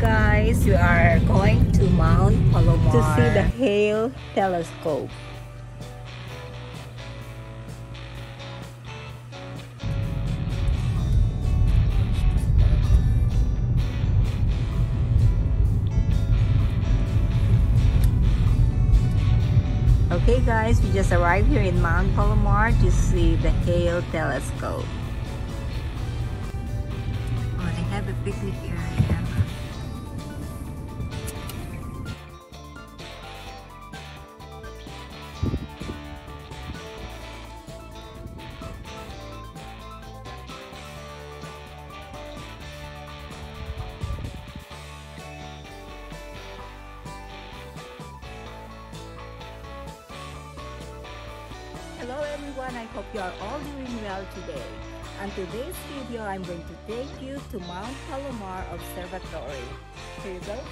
guys, we are going to Mount Palomar to see the Hale Telescope. Okay guys, we just arrived here in Mount Palomar to see the Hale Telescope. Oh, they have a picnic area. Hello everyone, I hope you are all doing well today. On today's video, I'm going to take you to Mount Palomar Observatory. Here you go guys.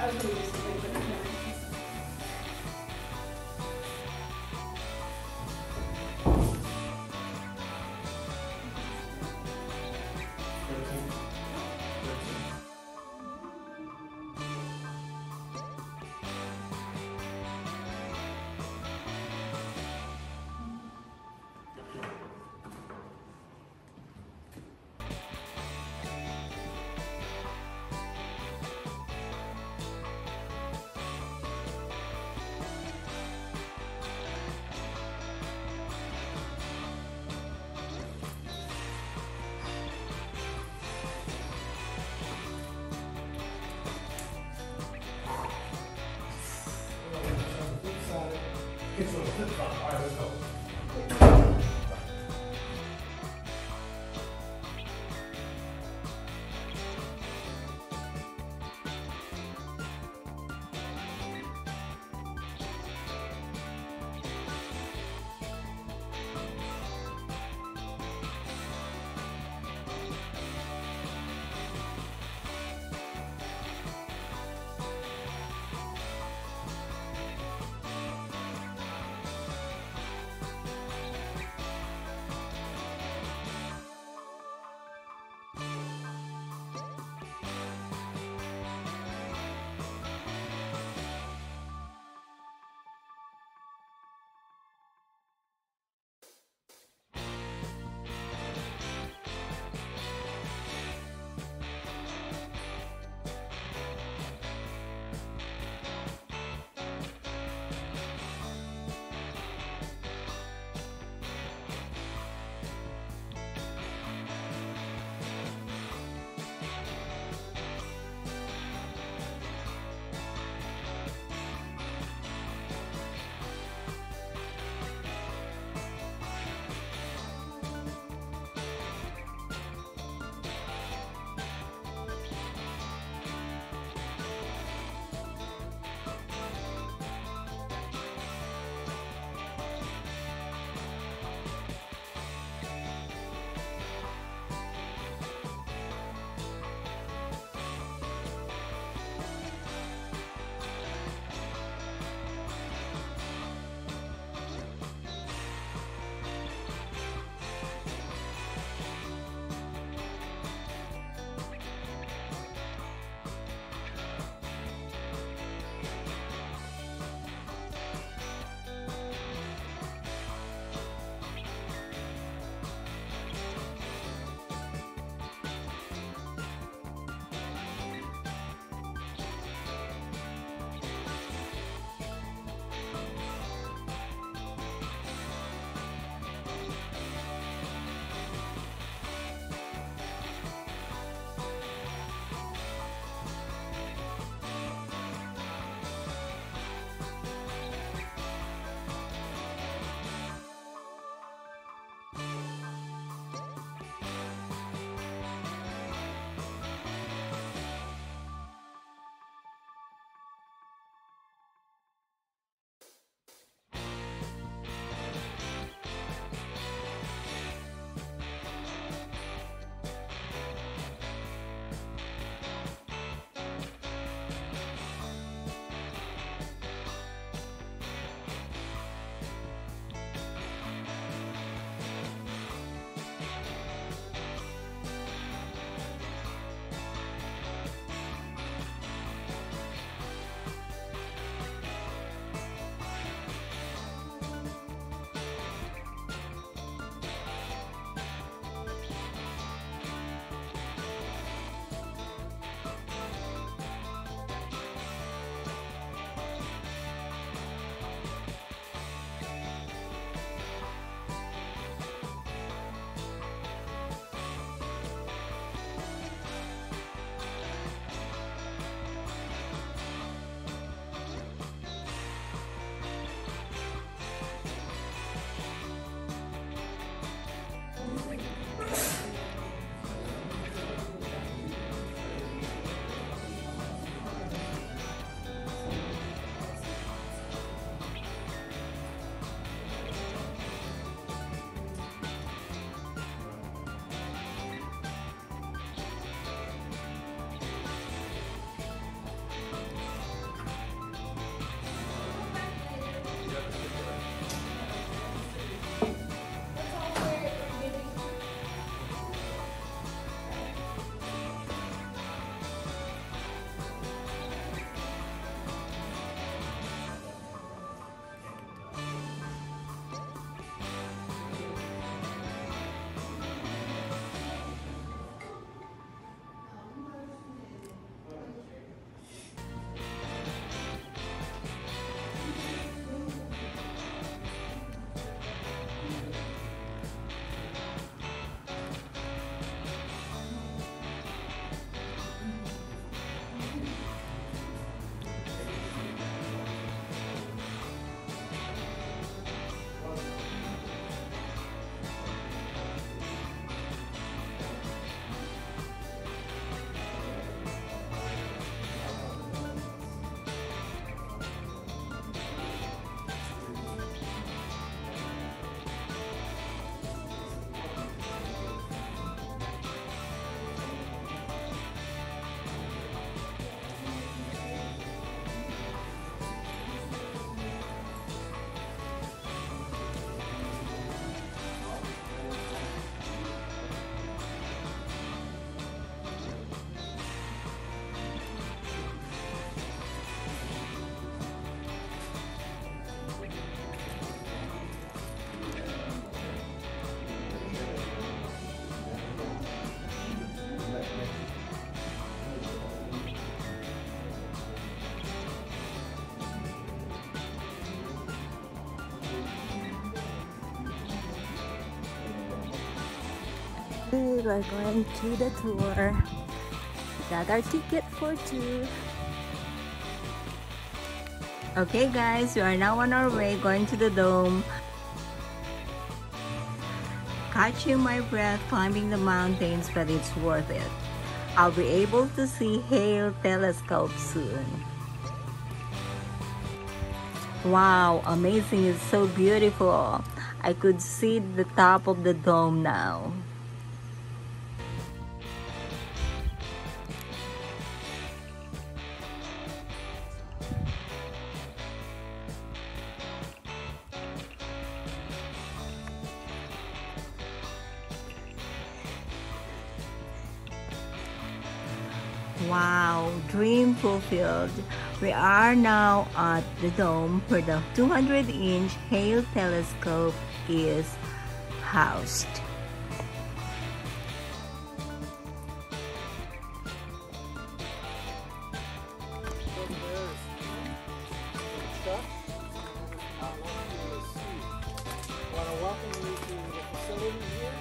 I was going to use the link in the morning. We're going to the tour. We got our ticket for two. Okay guys, we are now on our way going to the dome. Catching my breath climbing the mountains, but it's worth it. I'll be able to see Hale Telescope soon. Wow, amazing, it's so beautiful. I could see the top of the dome now. Wow, dream fulfilled. We are now at the dome where the 200-inch Hale Telescope is housed. I want to welcome you to the facility here.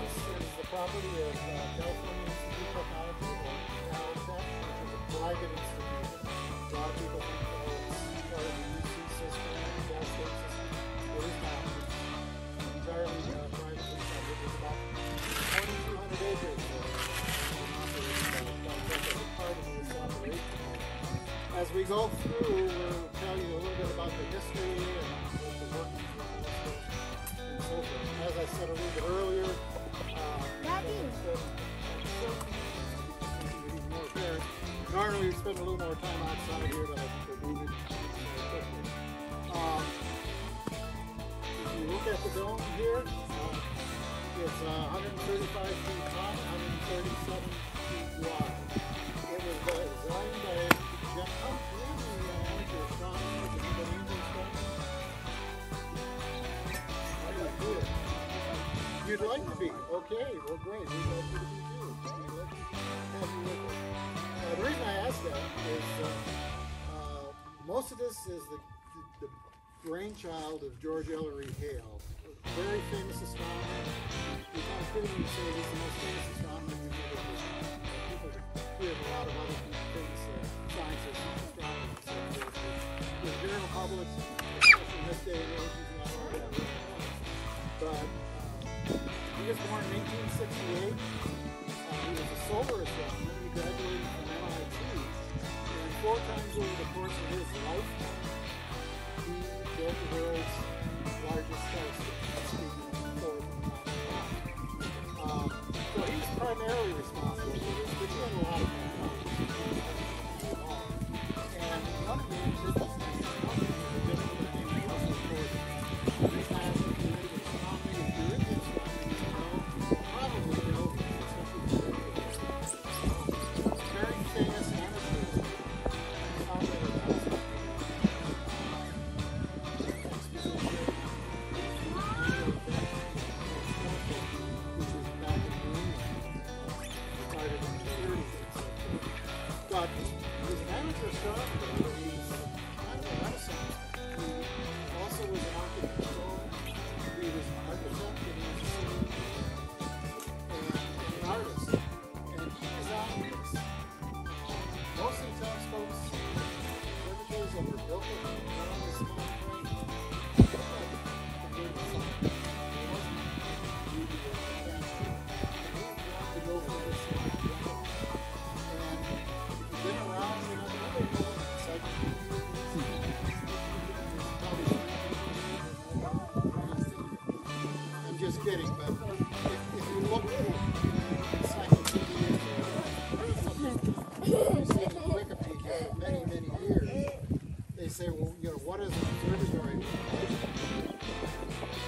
This is the property of California Institute of Technology, or Caltech, which is a private institution. A lot of people think it's part of the UC system, the Cal State system. It is not. It's entirely private. It's about 2,200 acres. As we go through, we'll tell you a little bit about the history and the work and so forth. As I said a little bit earlier, normally we spend a little more time outside here, but I think we're moving quickly. If you look at the dome here, it's 135 feet high, 137 feet wide. It was designed by You'd like to be. Okay, well great. We'd love you to be too. We'd love to have you with us. The reason I asked that is most of this is the brainchild of George Ellery Hale, a very famous astronomer. We kind of pretty say he's the most famous astronomer we've ever heard. People hear of a lot of other famous scientists and astronomers and so forth. The general public, especially in this day and age, is not all that well known. But he was born in 1868. He was a solar astronomer. He graduated from MIT. And 4 times over the course of his lifetime, he built the world's largest telescope, speaking forward from so he's primarily responsible for this, but he had a lot of and one of the individuals in the gentleman named Russell Gordon. He's asked if you're into astronomy, if you're into astronomy, you know, probably know, very famous amateur out there exposition, which was back in New England, started in the 30s and so forth. But he's an amateur astronomer, he's kind of a renaissance. He also was an architect. He was an architect and he was a singer and an artist. And he designed this. Most of the telescopes, observatories that were built around this time frame, look like compared to some. It wasn't really fantastic. And he wanted to go for this sort of level. And if you've been around, you know, it's like I'm just kidding, but if you look at encyclopedias or Wikipedia for many, many years, they say, well, you know, what is an observatory?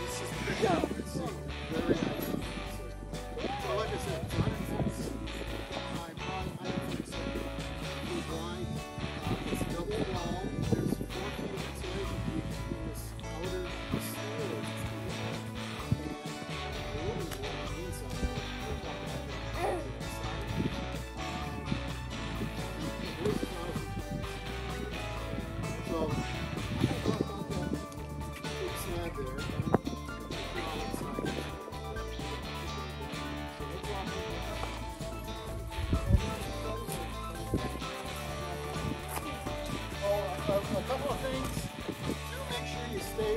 This is the picture you can see. Very nice. So like I said, it's 150 feet wide. It's double wall. There's 4 feet of insulation between this outer steel so a couple of things. Do make sure you stay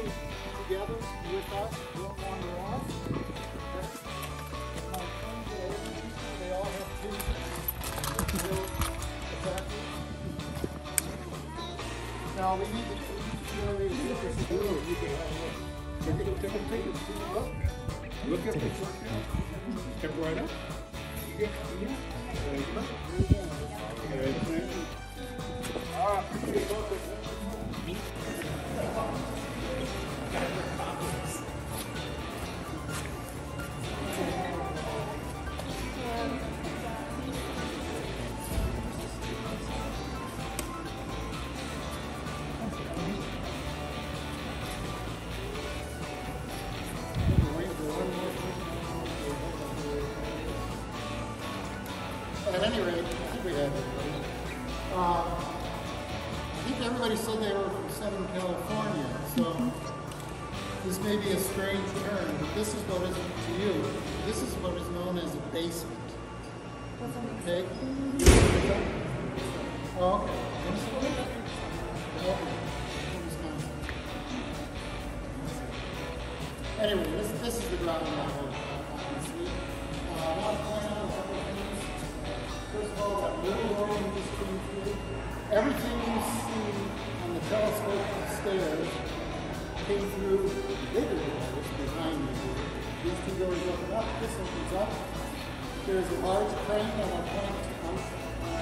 together with us. Don't wander off. Okay? My friends that are in here, they all have two real adapters. Now we need to really get this through. You can take it. Look at the step right up. You get there you go. Thank you. I appreciate both of them. At any rate, I think we have it. I think everybody said they were from Southern California, so this may be a strange term, but this is what is to you. This is what is known as a basement. Okay? Oh, okay. Anyway, this is the ground level, obviously. I want to point out a couple of things. First of all, that little door you just came through, everything you see on the telescope upstairs came through the bigger doors behind you. These two doors open up, this opens up. There's a large crane that will point out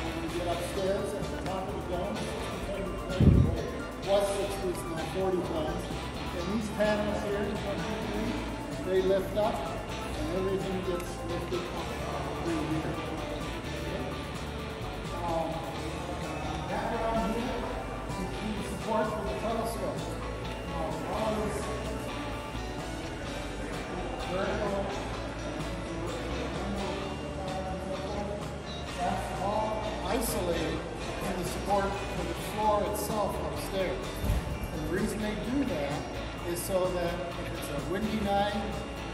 when you get upstairs at the top of the dome. Was 6 feet, now 40 tons. And these panels here, they lift up and everything gets lifted up through here. Background here is the support for the telescope. All this vertical, that's all isolated from the support for the floor itself upstairs. And the reason they do that is so that if it's a windy night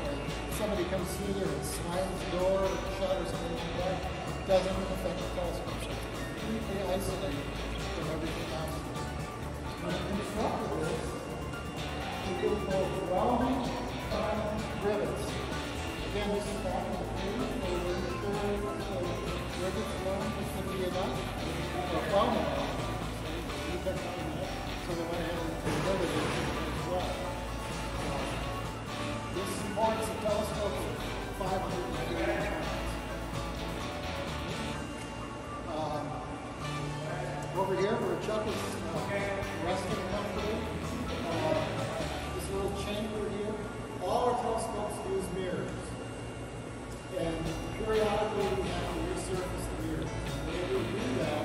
or somebody comes through there and slams the door or shut or something like that, it doesn't affect the telescope. So it's completely isolated from everything else. When it constructed this, we did both welding and rivets. Again, this is back in the page, so we're sure the rivets welding is going to be enough for Palomar. So they went ahead and delivered it as well. This supports a telescope of 550 pounds. Over here where Chuck is resting comfortably, this little chamber here, all our telescopes use mirrors. And periodically we have to resurface the mirrors. And the way we do that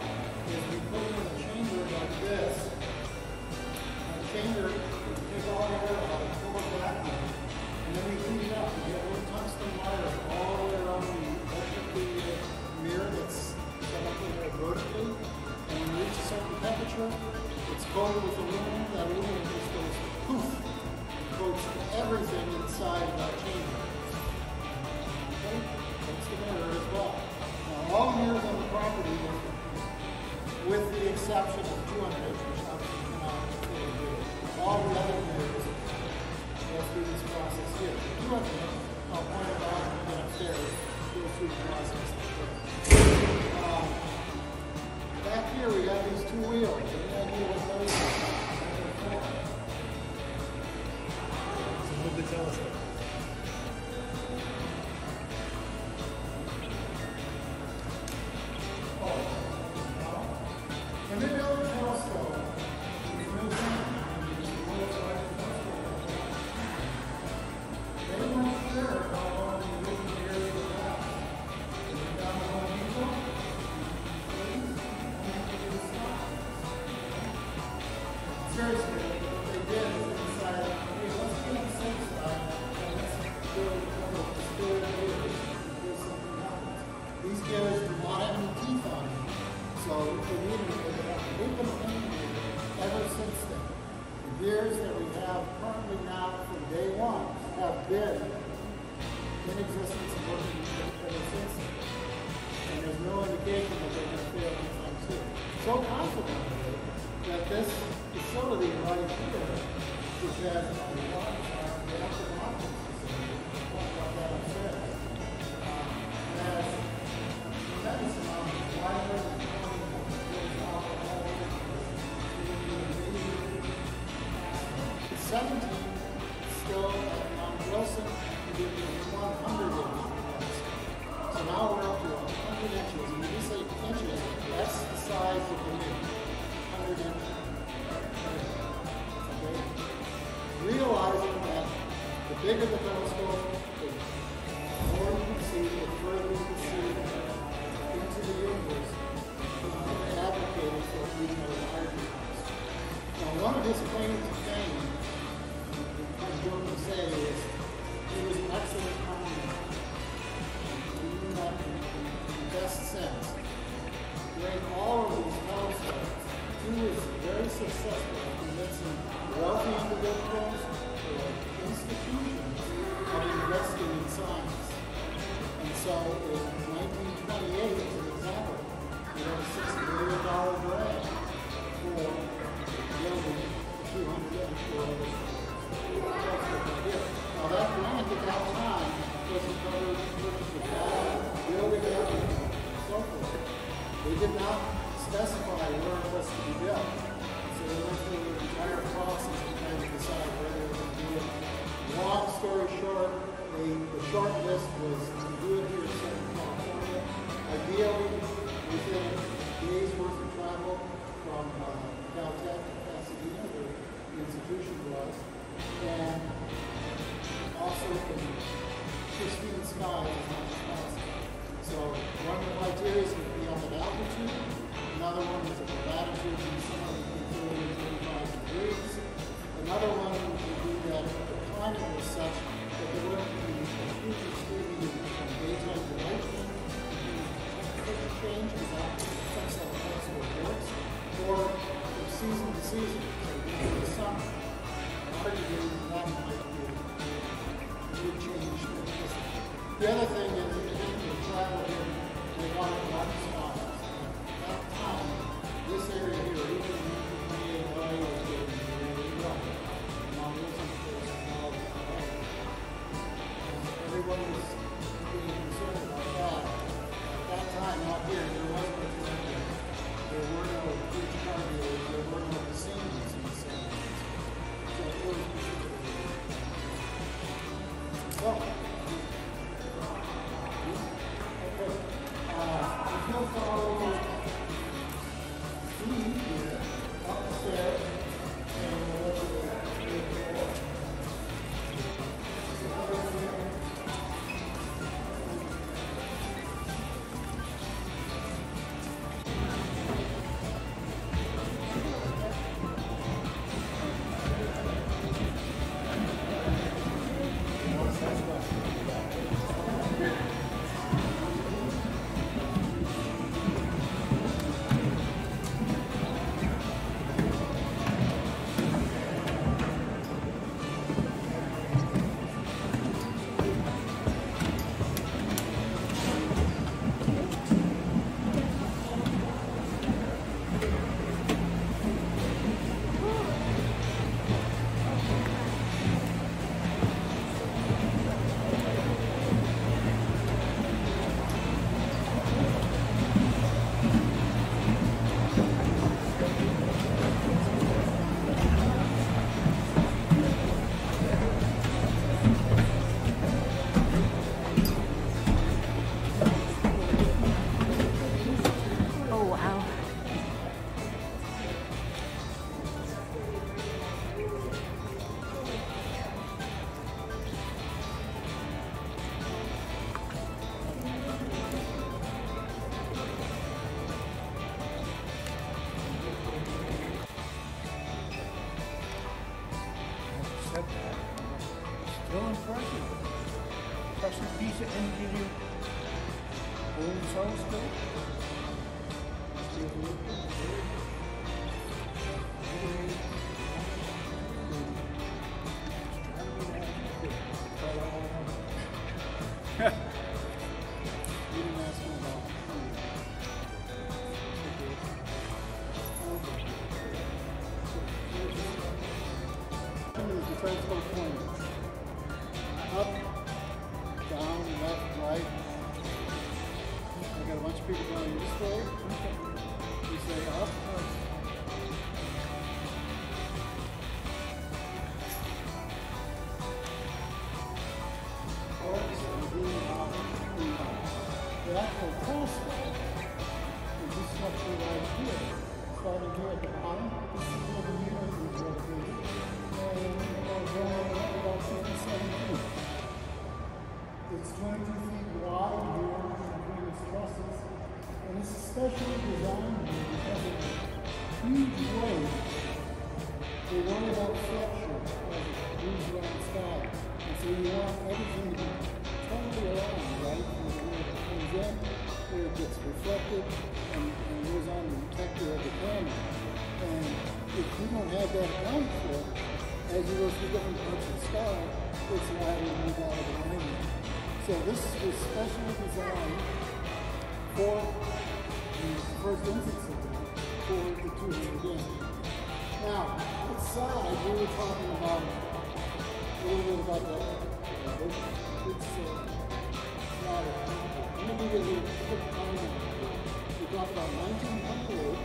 is we put them in a chamber like this. Chamber, we take all the air out and pull it back in, and then we clean it up. We get a little tungsten wire all the way around the mirror that's set up in there vertically, and when you reach a certain temperature, it's coated with aluminum. That aluminum just goes poof, coats everything inside of that chamber. Okay? That's the mirror as well. Now, all mirrors on the property, with the exception of 200 inch, which obviously cannot all the other mirrors go through this process here. If you want to, I'll point it out when we get upstairs, go through the process. Back here we have these two wheels. Any idea what those are? So move the telescope. And then the other telescope. Seriously, what they did is they decided, hey, let's get the same side and let's do a couple of spare gears until something happens. These gears do not have any teeth on them, so if they need them, they have to leave them in ever since then. The gears that we have currently now from day one have been in existence and working ever since then. And there's no indication that they're going to fail anytime soon. So confident that this has a lot of the astronomical facility. We'll talk about that upstairs. Has a tremendous amount of library and 17 still at Mount Wilson, we did 100 inches. So now we're up to 100 inches. And when we say inches, that's the size of the moon. 100 inches. Okay? Realizing that the bigger the telescope, the more you can see, the further you can see into the universe, they advocated for using a larger telescope. Now, one of his claims to fame, I'm going to say, is he was an excellent commentator. He knew that in the best sense. During all of these telescopes, he was very successful in convincing wealthy individuals or institutions of investing in science. And so in 1928, as an example, he had a $6 million grant for building 200 Now that grant at that time was to cover the purchase of data, building it, and so forth. They did not specify where it was to be built. So they went through the entire process to try to decide where they were going to do it. Long story short, the short list was to do it here in Southern California. Ideally, within a day's worth of travel from Caltech to Pasadena, where the institution was, and also from pristine skies as much as possible. So one of the criteria is to be on an altitude. Another one is at the latitude somewhere between 30 and 35 degrees. Another one would be that the climate was such that there wouldn't be a huge extremity from daytime to night change, because that affects how the telescope works, or from season to season. So in the summer, arguably that might be a big change. The other thing is, the travel here, they want to watch stars. At that time, this area here, even in the LA, was getting really rough. Mount Wilson, of course, everyone was being concerned about that. At that time, out here, there was no traffic. There were no huge car dealers. There were no casinos in the same place. So it was if you'll follow Steve here up the stairs, and we'll let you Still impressive. Impressive piece of engineering. Old telescope. telescope pointing. Up, down, left, right. I got a bunch of people going this way. You say up. The actual telescope is this structure right here. Starting here at the bottom, this is where the mirror is located. And it goes about 57 feet. It's 22 feet wide here between its trusses. And it's especially designed here because of the huge weight. They worry about flexure as it moves around the sky. And so you want everything to be totally aligned, right? Then where it gets reflected and goes on the detector of the camera. And if you don't have that accounted for, as you go through different parts of the sky, it's liable to move out of alignment. So this is specially designed for the first instance of that, for the 200 gain. Now, its size, we were talking about a little bit about that. It's not a let me give you a quick timeline. We talked about 1928.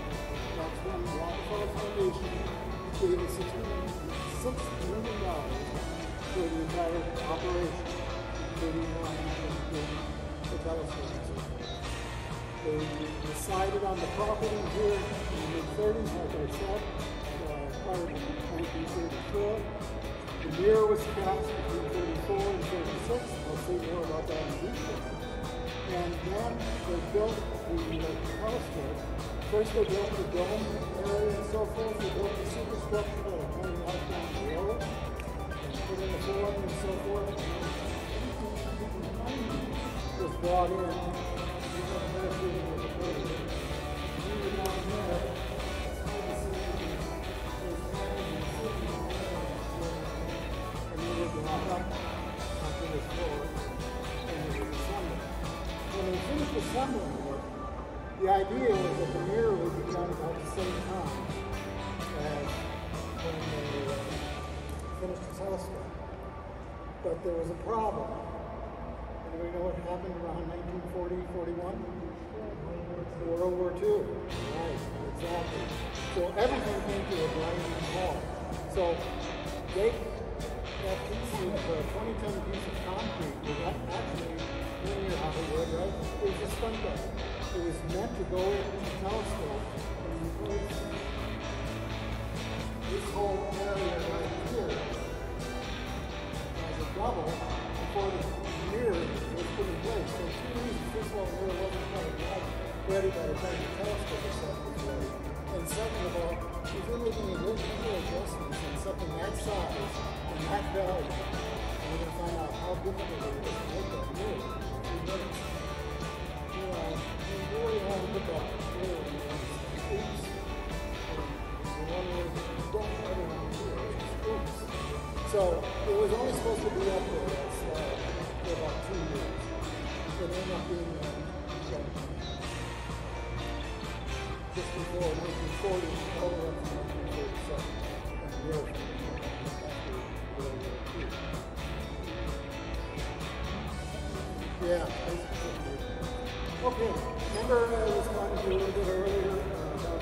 That's when the Rockefeller Foundation gave us $6 million for the entire operation, including the telescope. They decided on the property here in the mid-30s, like I said, acquired in 1934. The year was cast between 34 and 36. I'll say more about that in detail. And then they built the telescope. First they built the dome area and so forth. They built the superstructure that was hanging out down below it. And put in the floor and so forth. And everything was brought in. We got a better feeling with the building. We were down there. It's hard to see. There's fans and sitting on there. And they were brought up onto the floor. And it was assembled. When they finished assembling it, the idea was that the mirror would be done about the same time as when they finished the telescope. But there was a problem. Anybody know what happened around 1940, 41? World War II. Right, exactly. So everything came to a grinding halt. So that piece of 20-ton piece of concrete was actually near Hollywood, right? It was a stunt double. It was meant to go into the telescope and replace this whole area right here as a double before the mirror was put in place. So two reasons. First of all, the mirror wasn't quite ready by the time the telescope itself was ready. And second of all, if you're making a little adjustments in something that size and that value, and we're going to find out how difficult it is to make that mirror. You really want to look at the oops. The one where you don't have it on here, oops. So it was only supposed to be up there for about 2 years. It ended up being just before 1940, all the way up to 1947. And there after World War II. Yeah, basically. Okay, remember I was talking to you a little bit earlier about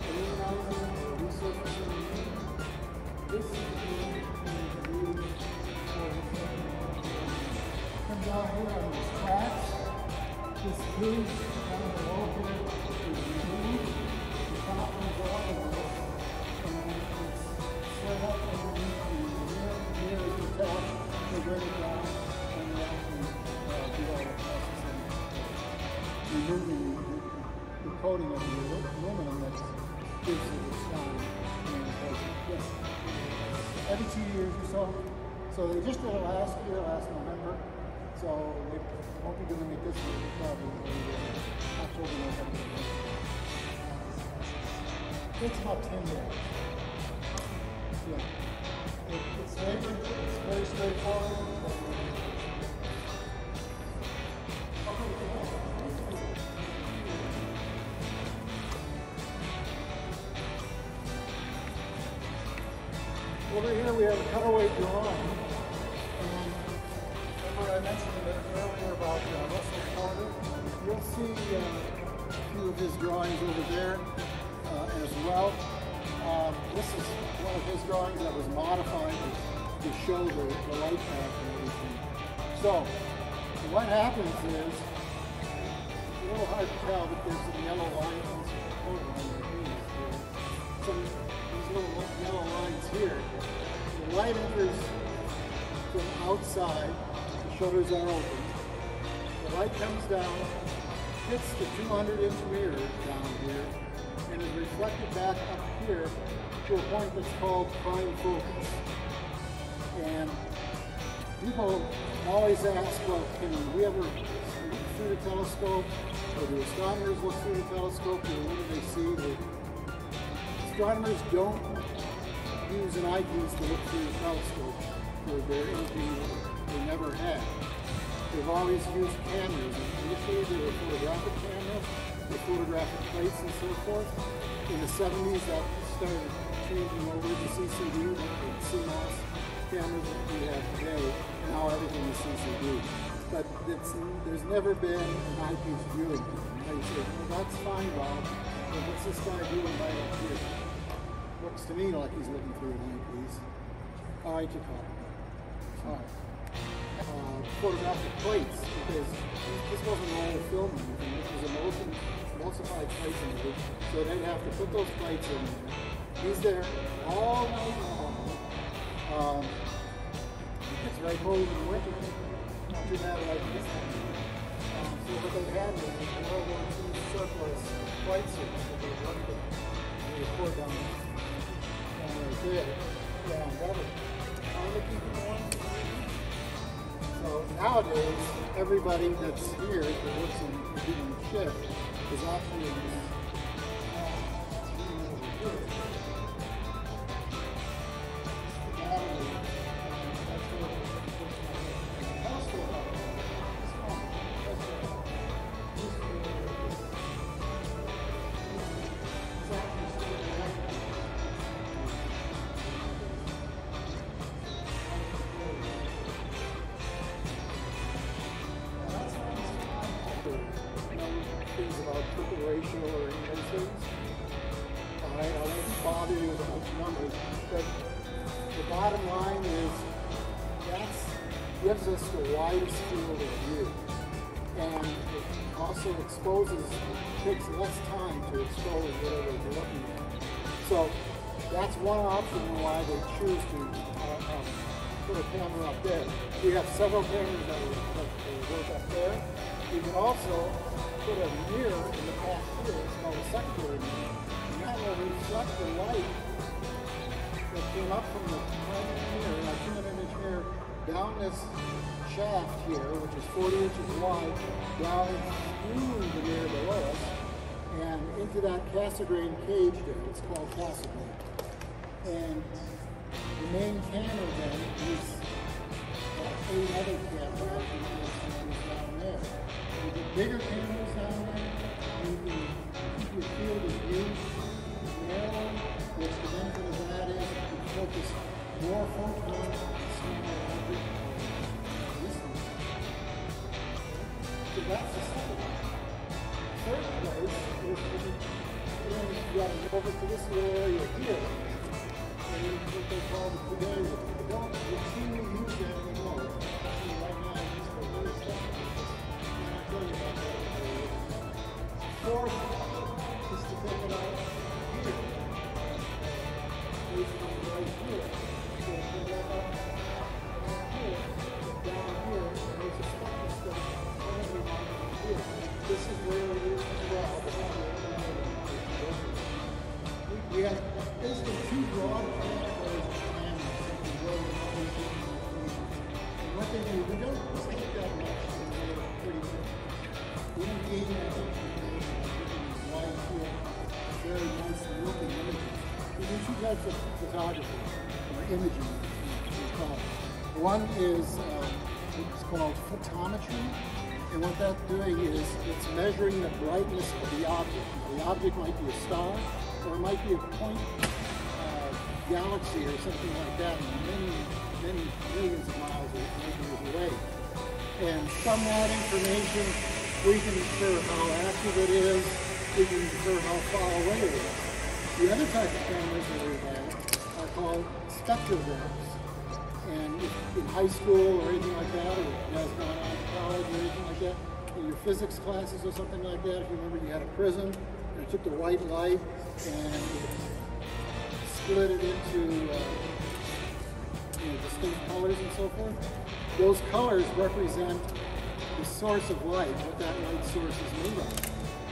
immunizing or resurfacing the moon? This is the moon comes out here on these tracks. This tube down below here is removed. The top comes off of this, and it's set up underneath the mirror is attached. They bring it down, and they actually do all the processing, removing the coating of the aluminum that gives it its shine. Every 2 years or so. So they just did it last November. So they won't be doing it this year, probably October, November. Takes about 10 days. Yeah. It's labor, it's very straightforward. Over here we have a cutaway drawing. And remember I mentioned a bit earlier about Russell Porter. You'll see a few of his drawings over there as well. This is one of his drawings that was modified to show the light path and everything. So what happens is, it's a little hard to tell, but there's some yellow lines on these little yellow lines here. The light enters from outside, the shutters are open. The light comes down, hits the 200-inch mirror down here, and is reflected back up here to a point that's called prime focus. And people always ask, well, can we ever look through the telescope, or do astronomers look through the telescope, or what do they see? Astronomers don't use an eyepiece to look through the telescope for their imaging. They never have. They've always used cameras. Initially, they were photographic cameras, the photographic plates and so forth. In the 70s, that started changing over to CCD, the CMOS cameras that we have today. Now everything is CCD. But there's never been an eyepiece viewing. Now you say, well, that's fine, Bob, but what's this guy doing right up here? Looks to me like he's looking through an eyepiece. All right, you call it. All right. Photographic plates, because this wasn't all film or anything. This was emulsified plate image, so they'd have to put those plates in there. He's there all night long. It's right cold in the winter. Not too bad like this time. So what they had was a World War II surplus flight suits that they rubbed it and they poured down right there. Yeah, that would kind of keep it warm. So nowadays, everybody that's here that works in a given shift is actually in this over here. Things about preparation or inventions. I won't bother you with a bunch of numbers, but the bottom line is that gives us the widest field of view, and it also takes less time to expose whatever you're looking at. So that's one option why they choose to put a camera up there. We have several cameras that work up there. You can also put a mirror in the back here, it's called a secondary mirror, and that will reflect the light that came up from the primary mirror, a 200-inch mirror, down this shaft here, which is 40 inches wide, down through the mirror below us, and into that Cassegrain cage there. It's called Cassegrain. And the main camera then is another camera down there. With the bigger cameras down there, you can keep your field of view narrow, which the benefit of that is you can focus more photons on a smaller object distance. So that's the second one. Third place is when you got to go over to this little area here, and what they call the today. We don't routinely use that anymore. Right now, it's just a really special. Fourth is to take it out here. Basically right here. So put that up here, down here, and there's a spectroscope here. This is where it is as well. We have basically two broad categories of cameras. And what they do, we don't take that much. We don't gain that much. Wide field, very nice looking images. We do two types of photography, or imaging, we call it. One is it's called photometry, and what that's doing is it's measuring the brightness of the object. The object might be a star, or it might be a point galaxy or something like that, many, many millions of miles or light years away. And from that information, we can infer how active it is, we can infer how far away it is. The other type of cameras that we have are called spectrographs. And if in high school or anything like that, or you guys gone on to college or anything like that, in your physics classes or something like that, if you remember you had a prism, and it took the white light and it split it into distinct colors and so forth. Those colors represent the source of light, what that light source is made of.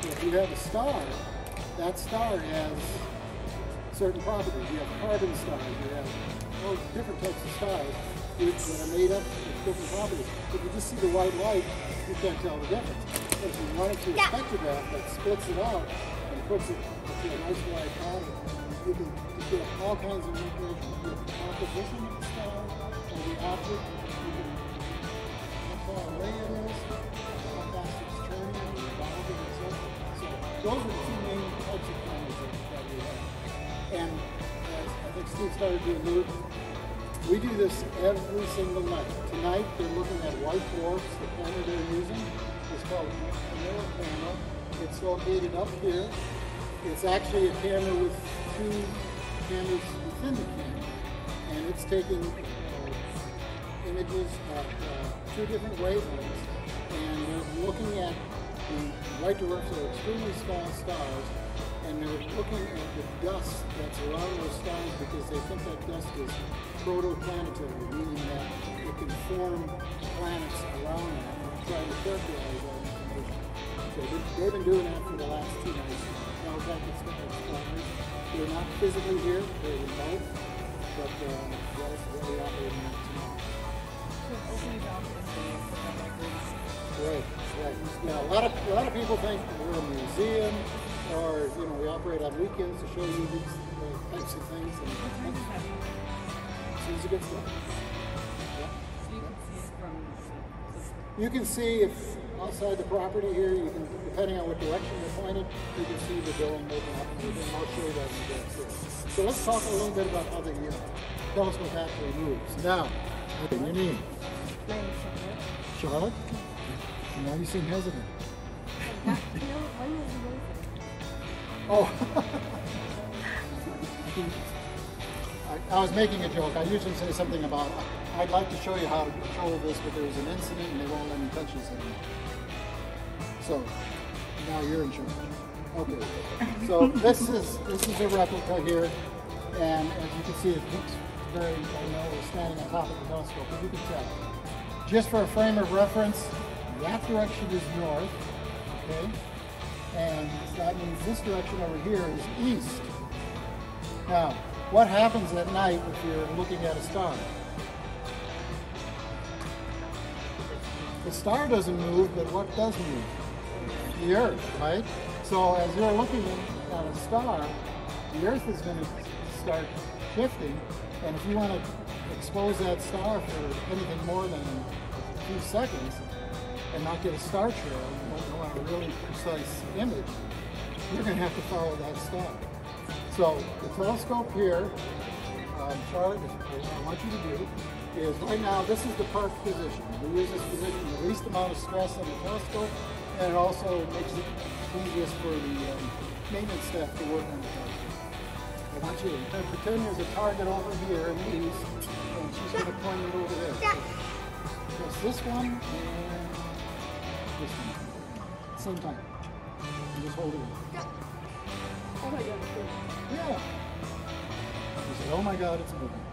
So if you have a star, that star has certain properties. You have carbon stars, you have all different types of stars that are made up of different properties. If you just see the white light, you can't tell the difference. But if you run it through a spectrograph that splits it out and puts it into a nice wide pattern, you can get all kinds of information. You have the composition of the star or the object. You can how far away it is, how fast it's turning, and revolving, and so forth. So those are the two main types of cameras that we have. And as I think Steve started to allude, we do this every single night. Tonight they're looking at white dwarfs. The camera they're using is called a mirror camera. It's located up here. It's actually a camera with two cameras within the camera, and it's taking images at two different wavelengths, and they're looking at the white dwarfs that are extremely small stars, and they're looking at the dust that's around those stars because they think that dust is protoplanetary, meaning that it can form planets around that and trying to characterize that information. So they've been doing that for the last 2 nights. Now they're not physically here, they're remote, but that's what we operate on tonight. Right, right. Now a lot of people think we're a museum, or we operate on weekends to show you these types of things. And it's a good stuff. Yeah. So you can see it from. You can see if outside the property here, you can, depending on what direction you're pointed, you can see the dome open up, and I'll show you that in a bit too. So let's talk a little bit about how the telescope actually moves. Now, okay, your name? My name is Charlotte? Now you seem hesitant. Oh, I was making a joke. I usually say something about, I'd like to show you how to control this, but there was an incident and they won't let me touch this anymore. So, now you're in charge. Okay. So this is a replica here, and as you can see, it looks very, we're standing on top of the telescope, but you can tell. Just for a frame of reference, that direction is north, okay? And that means this direction over here is east. Now, what happens at night if you're looking at a star? The star doesn't move, but what does move? The Earth, right? So as you're looking at a star, the Earth is going to start shifting, and if you want to expose that star for anything more than a few seconds, and not get a star trail, you want a really precise image, you're going to have to follow that star. So the telescope here, Charlotte, what I want you to do is right now, this is the park position. We use this position the least amount of stress on the telescope, and it also makes it easiest for the maintenance staff to work on the telescope. I want you to pretend there's a target over here in the east, and she's going to point it over there. So it's this one, and this one. Same time. And just hold it in. Oh my god. Yeah. You say, oh my god, it's moving.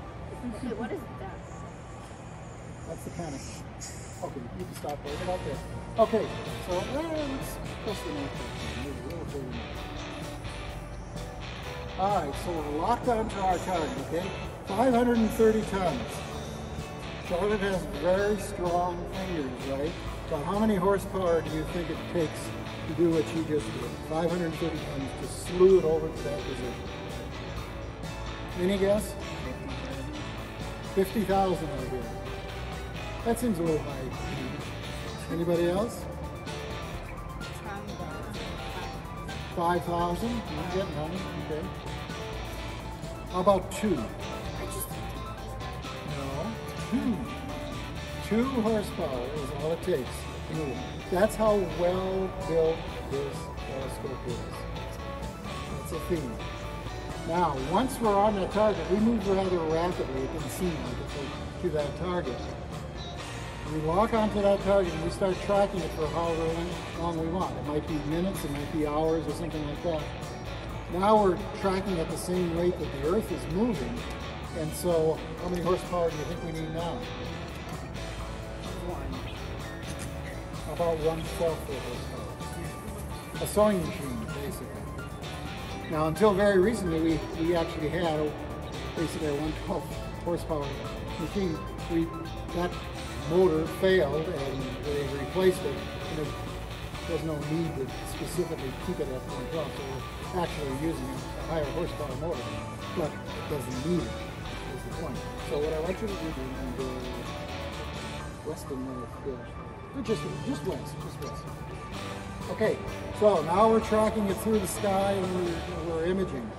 Okay, what is that? That's the panic. Okay, you can stop right about there. Okay, so let's push the north direction. Move a little further north. Alright, so we're locked onto our target, okay? 530 tons. Charlotte has very strong fingers, right? So how many horsepower do you think it takes to do what you just did? 530 tons to slew it over to that position. Any guess? 50,000 right here. That seems a little high. Anybody else? 5,000? You're getting honey, okay. How about 2? I just No, 2. 2 horsepower is all it takes to move. That's how well built this telescope is. That's a theme. Now, once we're on that target, we move rather rapidly. It didn't seem like it to that target. We walk onto that target and we start tracking it for however long we want. It might be minutes, it might be hours or something like that. Now we're tracking at the same rate that the Earth is moving. And so, how many horsepower do you think we need now? 1. About 1/12 horsepower. A sewing machine, basically. Now, until very recently, we actually had basically a 1/12 horsepower machine. That motor failed and they replaced it. And there's no need to specifically keep it at 1/12, so we're actually using a higher horsepower motor, but it doesn't need it, is the point. So what I want you to do is go west and north, just west. Okay, so now we're tracking it through the sky and we're imaging.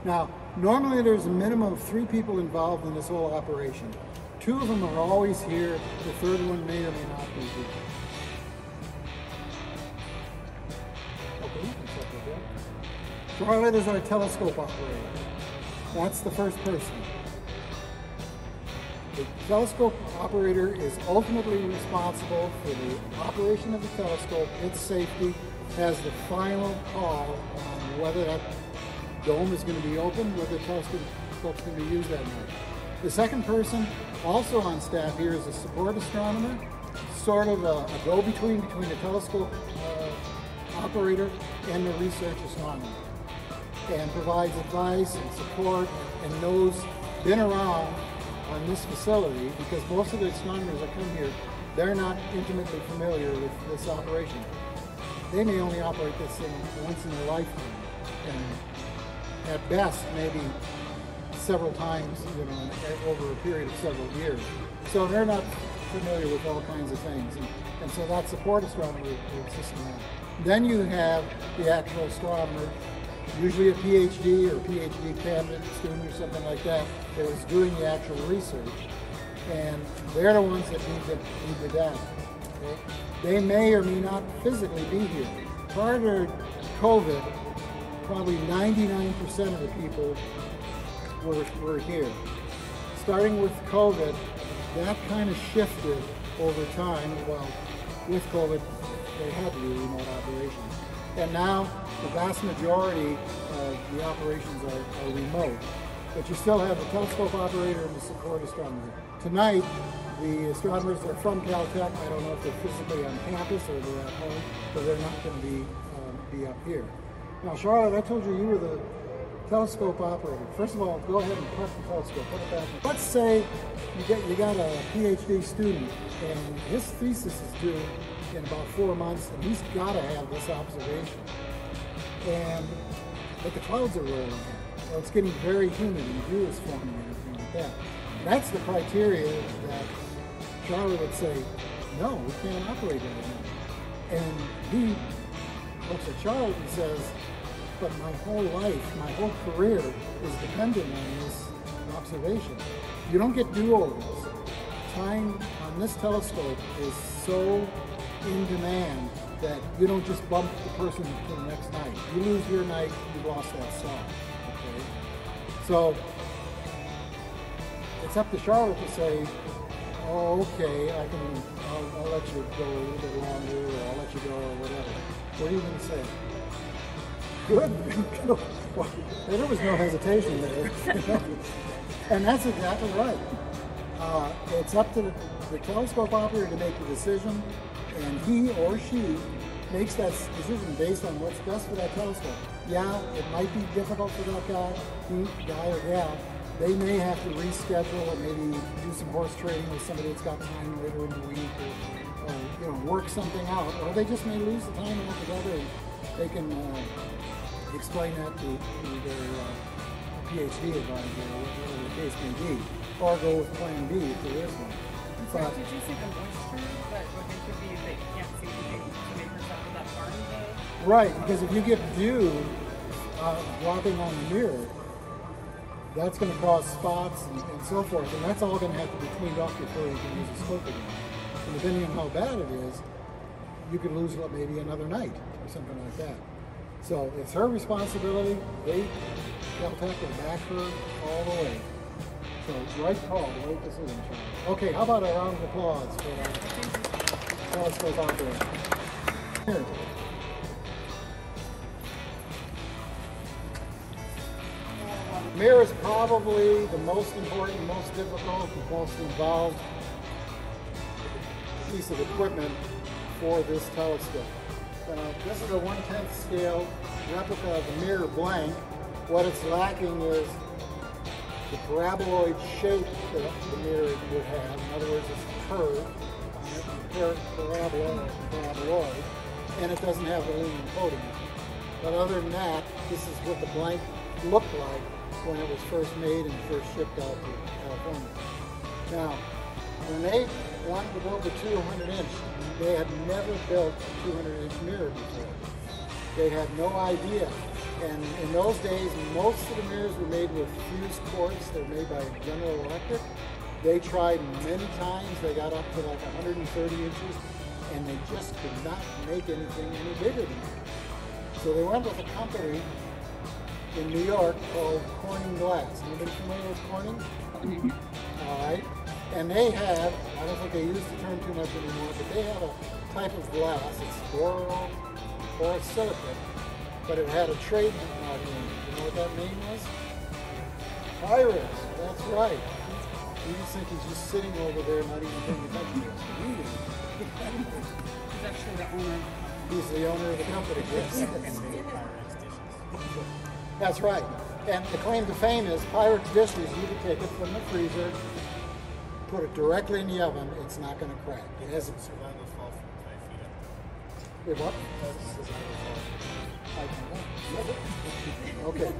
Now, normally there's a minimum of 3 people involved in this whole operation. 2 of them are always here, the 3rd one may or may not be here. Okay, that's up there. Charlotte is our telescope operator. That's the first person. The telescope operator is ultimately responsible for the operation of the telescope, its safety, has the final call on whether that dome is going to be open, whether the telescope's going to be used that night. The second person, also on staff here, is a support astronomer, sort of a go-between between the telescope operator and the research astronomer, and provides advice and support and knows, been around on this facility, because most of the astronomers that come here, they're not intimately familiar with this operation. They may only operate this thing once in their lifetime, and at best maybe several times, over a period of several years. So they're not familiar with all kinds of things, and so that support astronomer will assist in that. Then you have the actual astronomer, usually a PhD or PhD candidate student or something like that is doing the actual research, and they're the ones that need the data. Okay? They may or may not physically be here. Prior to COVID, probably 99% of the people were here. Starting with COVID, that kind of shifted over time. Well, with COVID, they had to do remote operations. And now, the vast majority of the operations are remote. But you still have the telescope operator and the support astronomer. Tonight, the astronomers are from Caltech. I don't know if they're physically on campus or they're at home, but they're not going to be up here. Now, Charlotte, I told you were the telescope operator. First of all, go ahead and press the telescope. Put it back. Let's say you got a PhD student, and his thesis is due in about 4 months, and he's got to have this observation. But the clouds are rolling in. So it's getting very humid, and dew is forming and everything like that. That's the criteria that Charlie would say, no, we can't operate it anymore. And he looks at Charlie and says, but my whole life, my whole career is dependent on this observation. You don't get do-overs. Time on this telescope is so in demand that you don't just bump the person to the next night. You lose your night, you lost that song. Okay? So it's up to Charlotte to say, oh, okay, I'll let you go a little bit longer, or I'll let you go, or whatever. What are you going to say? Good. Well, there was no hesitation there. And that's exactly right. It's up to the telescope operator to make the decision, and he or she makes that decision based on what's best for that telescope. Yeah, it might be difficult for that guy or gal. They may have to reschedule or maybe do some horse trading with somebody that's got time later in the week, or work something out, or they just may lose the time altogether. They can explain that to their PhD advisor, or whatever the case may be, or go with plan B if there is one. So did you say the moisture that it could be that you can't see anything to make yourself with that far into? Right, because if you get dew dropping on the mirror, that's going to cause spots and so forth, and that's all going to have to be cleaned up before you can use a scope again. And depending on how bad it is, you could lose it maybe another night or something like that. So it's her responsibility. Caltech will back her all the way. So right call, right decision, Charlie. Okay, how about a round of applause for our telescope operator? Here. Mirror is probably the most important, most difficult, most involved piece of equipment for this telescope. This is a 1/10 scale replica of the mirror blank. What it's lacking is the paraboloid shape that the mirror would have. In other words, it's curved, paraboloid, and it doesn't have the aluminum coating. But other than that, this is what the blank looked like when it was first made and first shipped out to California. Now, when they wanted to build the 200-inch, they had never built a 200-inch mirror before. They had no idea. And in those days, most of the mirrors were made with fused quartz. They're made by General Electric. They tried many times. They got up to like 130 inches, and they just could not make anything any bigger than that. So they went with a company in New York called Corning Glass. Anybody familiar with Corning? All right. And they have, I don't think they use the term too much anymore, but they have a type of glass. It's borosilicate, but it had a trademark name. You know what that name was? Pyrex. That's right. You just think he's just sitting over there, not even paying attention to us. He's actually the owner. He's the owner of the company, yes. That's right. And the claim to fame is Pyrex dishes, you can take it from the freezer, put it directly in the oven, it's not going to crack. It has a survival fall from 5 feet up. It what? Okay.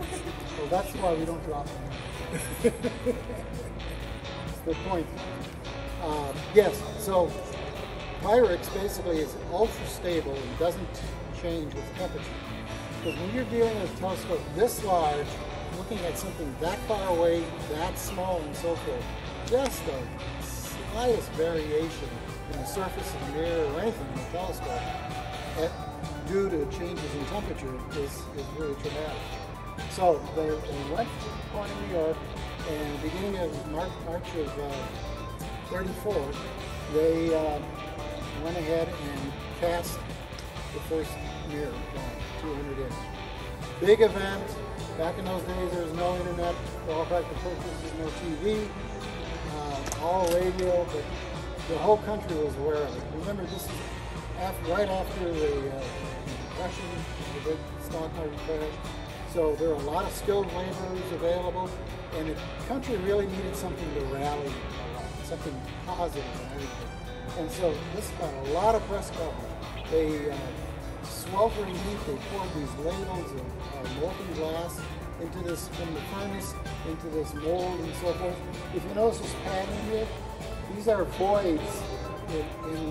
Well, that's why we don't drop them. That's the point. Yes, so Pyrex basically is ultra stable and doesn't change with temperature. Because when you're dealing with a telescope this large, looking at something that far away, that small and so forth, just the slightest variation in the surface of the mirror or anything in the telescope due to changes in temperature is really traumatic. So they went to Corning, New York, and beginning of March of 34, they went ahead and cast the first mirror, 200 inch. Big event. Back in those days, there was no internet, for all practical purposes, no TV, all radio, but the whole country was aware of it. Remember, this is right after the depression, the big stock market crash. So there were a lot of skilled laborers available, and the country really needed something to rally around, something positive and everything. And so this got a lot of press coverage. They sweltering heat, they poured these ladles of molten glass into this, from the furnace, into this mold and so forth. If you notice this pattern here, these are voids in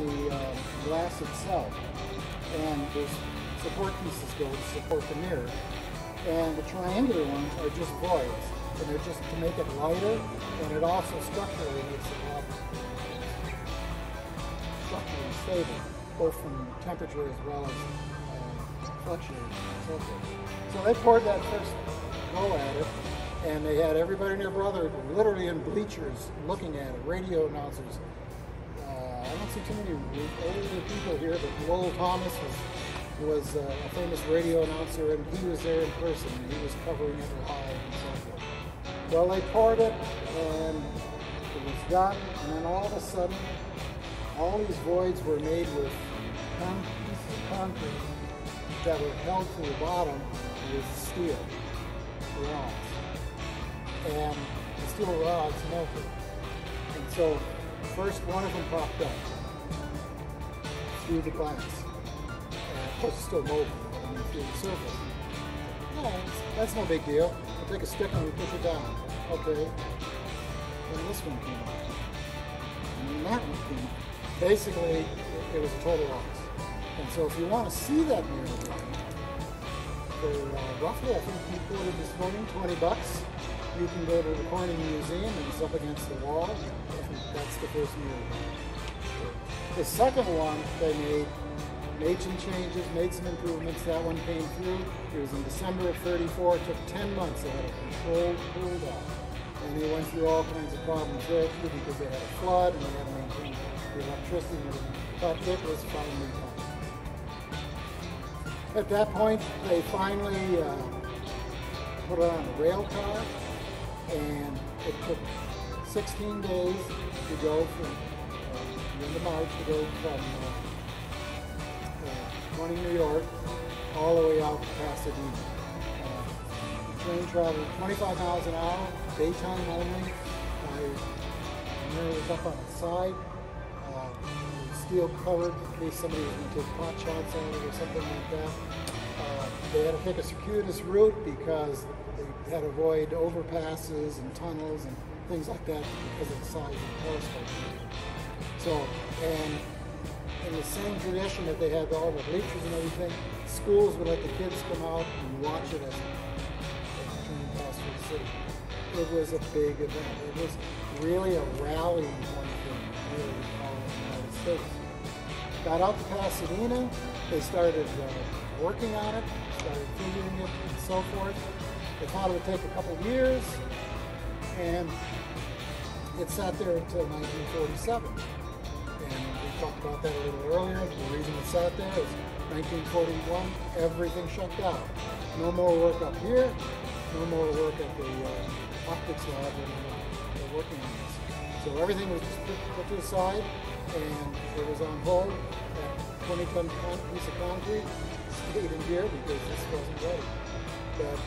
the glass itself. And there's support pieces go to support the mirror. And the triangular ones are just voids. And they're just to make it lighter, and it also structurally makes it more structurally stable, both from temperature as well as fluctuating and so forth. So they poured that first go at it, and they had everybody and their brother literally in bleachers looking at it, radio announcers. I don't see too many older people here, but Lowell Thomas was a famous radio announcer, and he was there in person, and he was covering it live and so forth. Well, they poured it, and it was done, and then all of a sudden, all these voids were made with pieces of concrete that were held to the bottom with steel rods. And the steel rods melted. And so first one of them popped up through the glass. And of course it's still molten, I mean, through the surface. No, that's no big deal. We'll take a stick and we push it down. Okay. Then this one came up. And then that one came up. Basically, it was a total loss. And so if you want to see that mirror for roughly, I think we quoted this morning, $20, you can go to the Corning Museum and it's up against the wall, and that's the first mirror. The second one they made some changes, made some improvements. That one came through. It was in December of 34. It took 10 months. They had a controlled cool down. And they went through all kinds of problems there too, because they had a flood and they had to maintain the electricity and everything. But it was finally done. At that point, they finally put it on a rail car, and it took 16 days to go from the end of March to go from Corning, New York, all the way out to Pasadena. The train traveled 25 miles an hour, daytime only. The mirror was up on its side, steel covered in case somebody was going to take pot shots on it or something like that. They had to take a circuitous route because they had to avoid overpasses and tunnels and things like that because of the size of the telescope. So, and in the same tradition that they had all the bleachers and everything, schools would let the kids come out and watch it as the train passed through the city. It was a big event. It was really a rallying point for really all of the United States. Got out to Pasadena, they started working on it, started figuring it and so forth. They thought it would take a couple of years, and it sat there until 1947. And we talked about that a little earlier. The reason it sat there is 1941, everything shut down. No more work up here, no more work at the optics lab when they're working on this. So everything was just put to the side, and it was on hold. That 20-ton piece of concrete stayed in here because this wasn't ready. But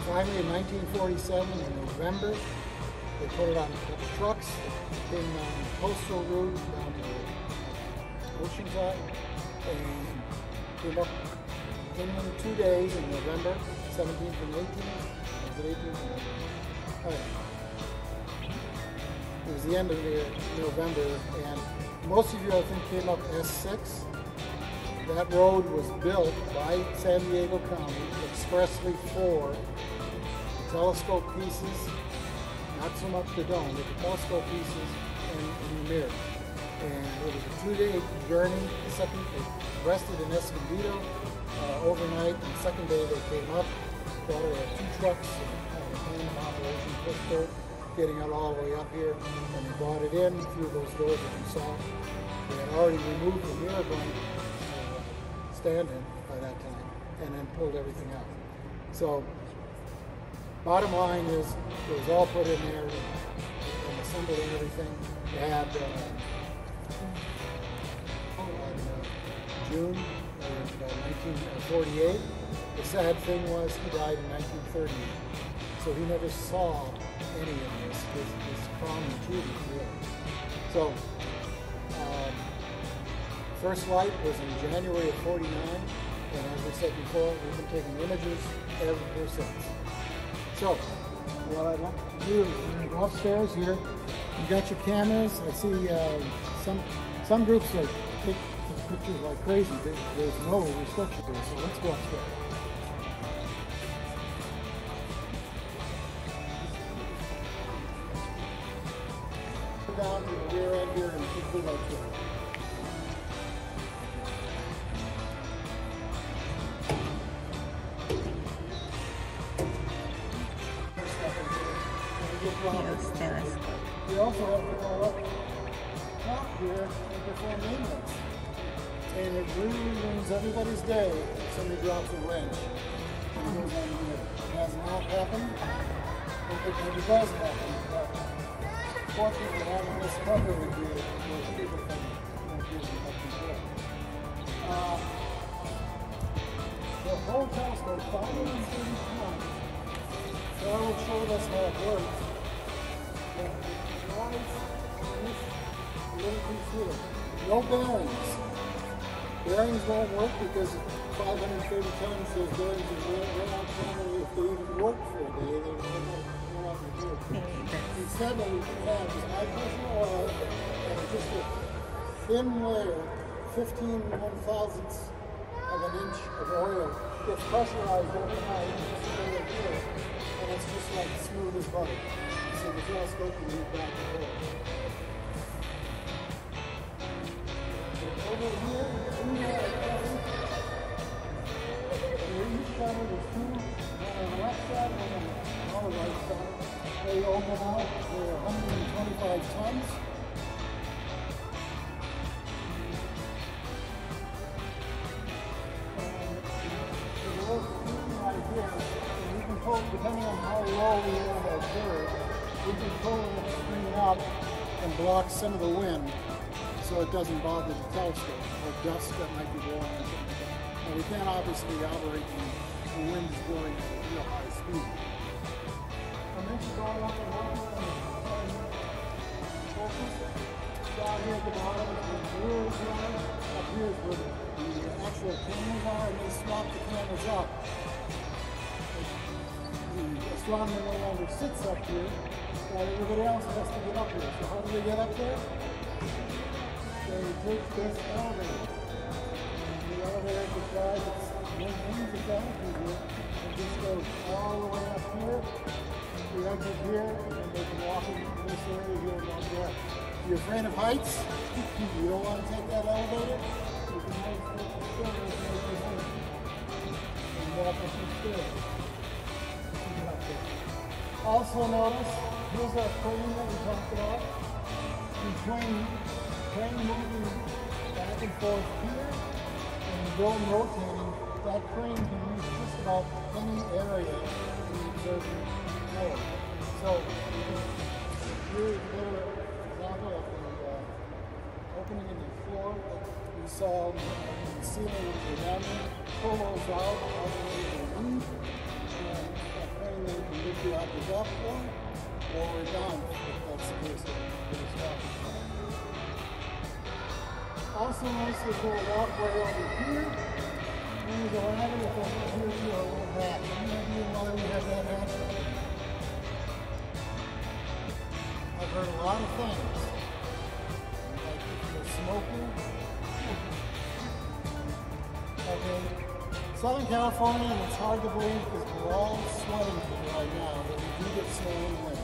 finally in 1947, in November, they put it on a couple trucks, came on the coastal route down to Oceanside, and came up in 2 days in November, 17th and 18th. Was it 18th and 18th? All right. It was the end of November, and most of you, I think, came up S6. That road was built by San Diego County expressly for the telescope pieces, not so much the dome, but the telescope pieces and the mirror. And it was a 2-day journey. The second, they rested in Escondido overnight, and the second day they came up. They had 2 trucks and a tandem operation pushed dirt, getting it all the way up here, and they brought it in through those doors that you saw. They had already removed the mirror blank stand-in by that time, and then pulled everything out. So, bottom line is, it was all put in there and assembled and everything. They had June of 1948. The sad thing was he died in 1938, so he never saw any of this. His crown and achievement, really. So, first light was in January of 49, and as we said before, we've been taking images ever since. So, what I'd like to do is go upstairs here. You got your cameras. I see some groups like take pictures like crazy. There's no restriction there, so let's go upstairs. Down to the rear end here and quickly like this. Hale Telescope. We also have to go up top here and perform maintenance. And it really ruins everybody's day if somebody drops a wrench and goes on the mirror. It has not happened. It maybe does happen, but fortunately having this cover would be where people can give them up and good. The whole telescope, 530 pounds. So I will show us how it works. But it drives this little piece here. No bearings. Bearings won't work because 530 tons, those bearings are not normally, if they even work for a day, they're not going to work. Instead, what we can have is high pressure oil and just a thin layer, 15/1000ths of an inch of oil gets pressurized overnight, just a layer here, and it's just just like smooth as butter. So the telescope can move back and forth. Over here, we have each cover is two, one on the left side, one on the right side. They open out, they're 125 tons. Depending on how low we are in that curve, we can pull the screen up and block some of the wind so it doesn't bother the telescope or dust that might be blowing or something like that. Now we can't obviously operate when the wind is blowing at a real high speed. I mentioned all up and focus. Down here at the bottom is where the mirrors are. Up here is where the actual cameras are, and they swap the cameras up. The astronomer no longer sits up here, while everybody else has to get up here. So how do they get up there? They take this elevator. And the elevator decides its main things it's down here. It just goes all the way up here. We exit here, and then they can walk into this area here and up there. If you're afraid of heights, you don't want to take that elevator, you can always take the stairs and make this and walk up the stairs. Also notice, here's our crane that we talked about. The crane moving back and forth here, and the dome rotating. That crane can use just about any area in the observing floor. So here's another example of the opening in the floor that we saw in the ceiling with the diamond. Pull those out all the way to the roof. Then you can lift you out the up or down if that's the case that it's happening. Also nice to go a walkway over here. There's a ladder with over here to our little hatch. Any idea why we have that hatch? I've heard a lot of things. Like if you're smoking. Okay. Southern California, and it's hard to believe because we're all sweating right now, but we do get snow and wind.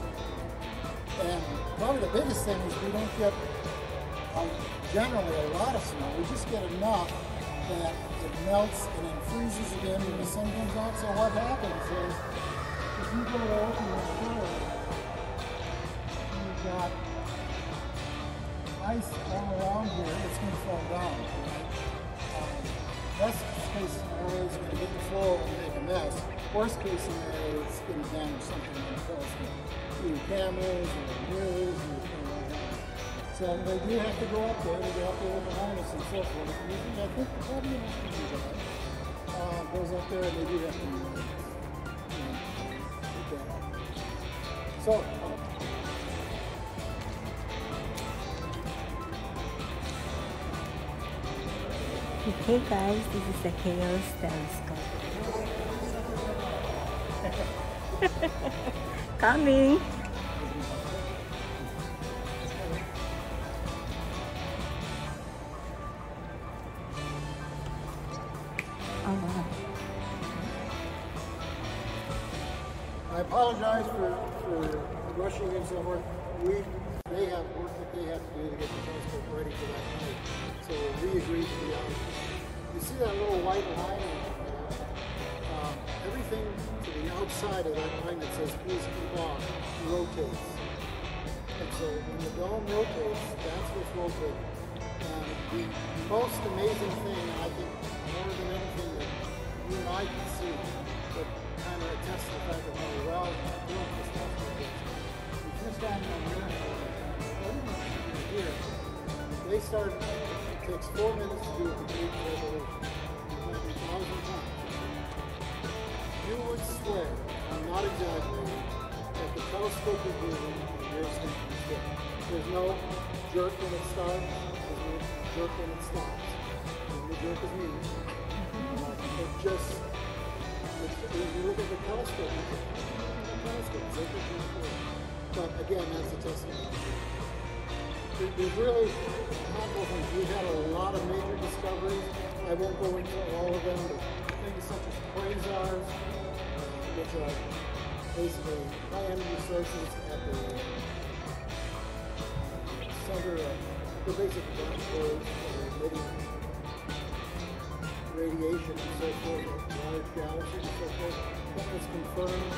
And probably the biggest thing is we don't get generally a lot of snow. We just get enough that it melts and then freezes again when the sun comes out. So what happens is, if you go to open the door, you've got ice all around here, it's going to fall down. Best case scenario is going to hit the floor and make a mess. Worst case scenario is going to damage something in the telescope. Either cameras or mirrors or anything like that. So they do have to go up there. They go up there with the harness and so forth. And I think probably enough to do that. Goes up there and they do have to do that. So, hey guys, this is the Hale Telescope. Coming! Oh wow. I apologize for rushing in so forth. They have work that they have to do to get the telescope ready for that night. So we agreed to be out. You see that little white line? Everything to the outside of that line that says please keep off rotates. And so when the dome rotates, that's what's rotating. The most amazing thing, I think, more than anything that you and I can see, that kind of attests to the fact of how well built this telescope is. If you're standing on your here, they start, it takes 4 minutes to do a complete revolution. It might be 1,000 times. You would swear, I'm not exaggerating, that the telescope is moving and you're standing still. There's no jerk when it starts, there's no jerk when it stops. The jerk is me. It just, when you look at the telescope, it's like a telescope. But again, that's a testimony. There's really multiple things. We had a lot of major discoveries. I won't go into all of them, but things such as quasars, which are basically high-end resources at the center of the basic black holes that are emitting radiation and so forth, large galaxies and so forth. That was confirmed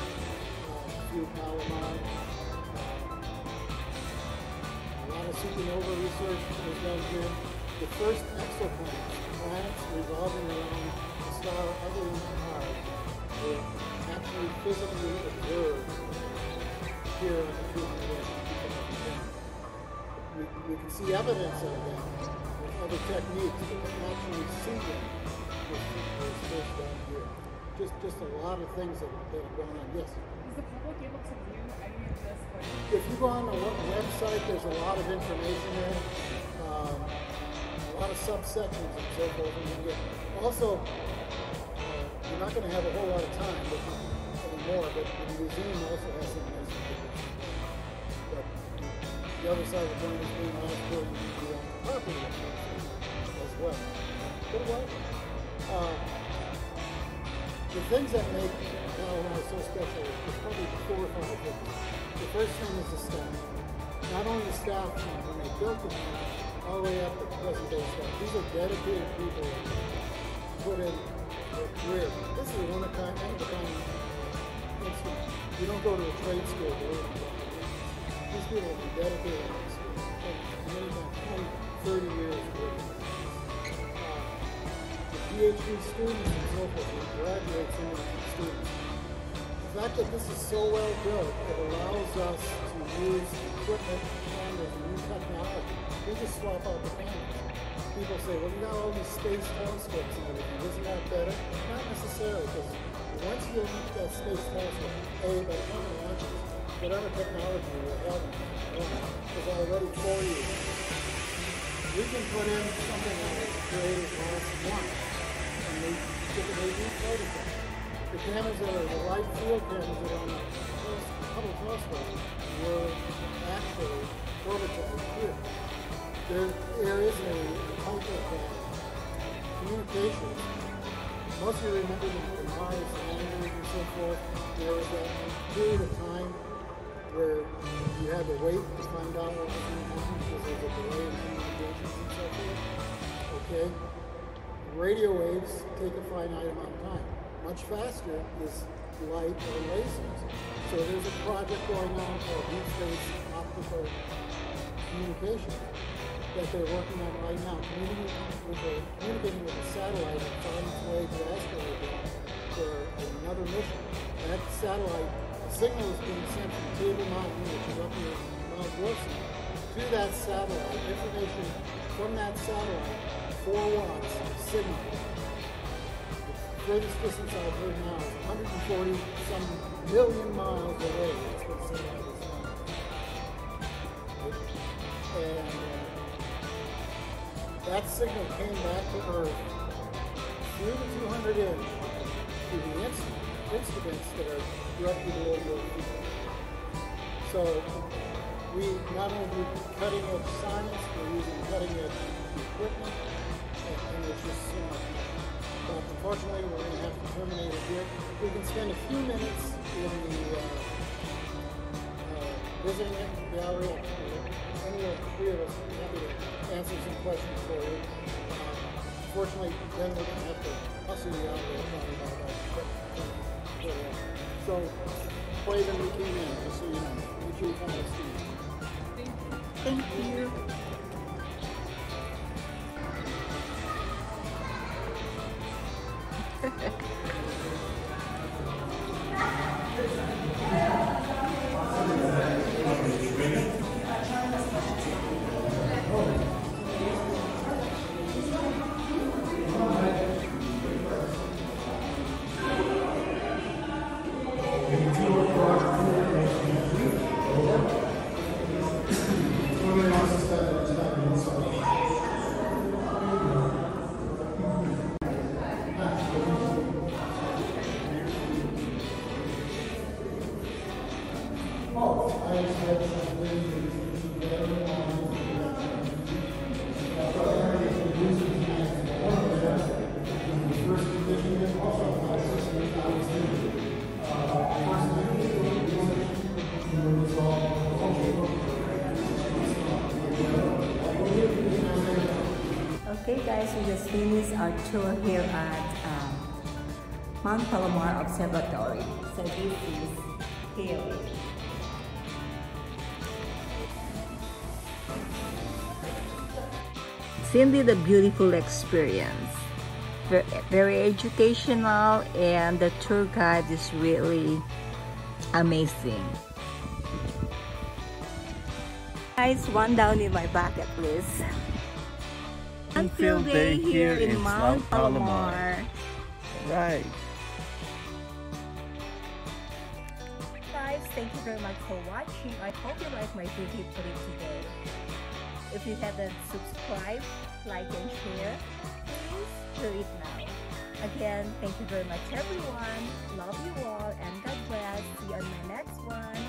through Palomar. A lot of supernova research was done here. The first exoplanets, planets revolving around a star other than Mars, were actually physically observed here on the 210. We can see evidence of them with other techniques, but we can actually see them was first done here. Just a lot of things that have gone on. Yes? Is the public able to view any of this? If you go on the website, there's a lot of information there. A lot of subsections and so forth. Also, you're not going to have a whole lot of time anymore, but the museum also has some nice pictures. But the other side of the coin is being last building the property as well. But what? The things that make Palomar so special is probably 4 or 5 things. The first thing is the staff. Not only the staff when they built the plant, all the way up to present day staff. These are dedicated people who put in their career. This is one of the kind instrument. You don't go to a trade school to learn about it. These people have been dedicated to this. Many times 20, 30 years working. PhD students and so forth, we graduate some of these students. The fact that this is so well built, it allows us to use equipment, cameras, and new technology. We just swap out the cameras. People say, well, you got all these space telescopes and everything. Isn't that better? Not necessarily, because once you launch that space telescope, by the time it launches, whatever technology we're having is already for you. We can put in something that was created last month. They do prototypes. The cameras that are the light field cameras that are on the Hubble telescope were actually prototypes here. There is a type of communication. Most of you remember the Mars landers and so forth. There was that period of time where you had to wait to find out what was going to happen because there was a delay in communications and so forth. Okay? Radio waves take a finite amount of time. Much faster is light or lasers. So there's a project going on called deep space optical communication that they're working on right now, communicating with a satellite and finding its way to asteroid belt for another mission. That satellite, a signal is being sent from Table Mountain, which is up near Mount Wilson, to that satellite. Information from that satellite, 4 watts of signal. The furthest distance I've heard now is 140 some million miles away. That's what the satellite is now. And that signal came back to Earth through the 200 inch to the instruments that are directly below your feet. So we not only do cutting edge science, we're using cutting edge equipment. And it's just so much. But unfortunately, we're going to have to terminate it here. We can spend a few minutes in the visiting gallery. Any of the 3 of us will be happy to answer some questions for you. Unfortunately, then we're going to have to hustle you out there probably about that. So, play them we came in, just so you know. Make sure you find us. Thank you. Somebody wants to start Okay guys, we just finished our tour here at Mount Palomar Observatory. So this is Hale. It's indeed a beautiful experience. Very educational, and the tour guide is really amazing. Guys, one down in my bucket list. Unfield day here in Mount Palomar. Right. Guys, thank you very much for watching. I hope you like my video clip today. If you haven't subscribed, like and share, please do it now. Again, thank you very much everyone. Love you all and God bless. See you on my next one.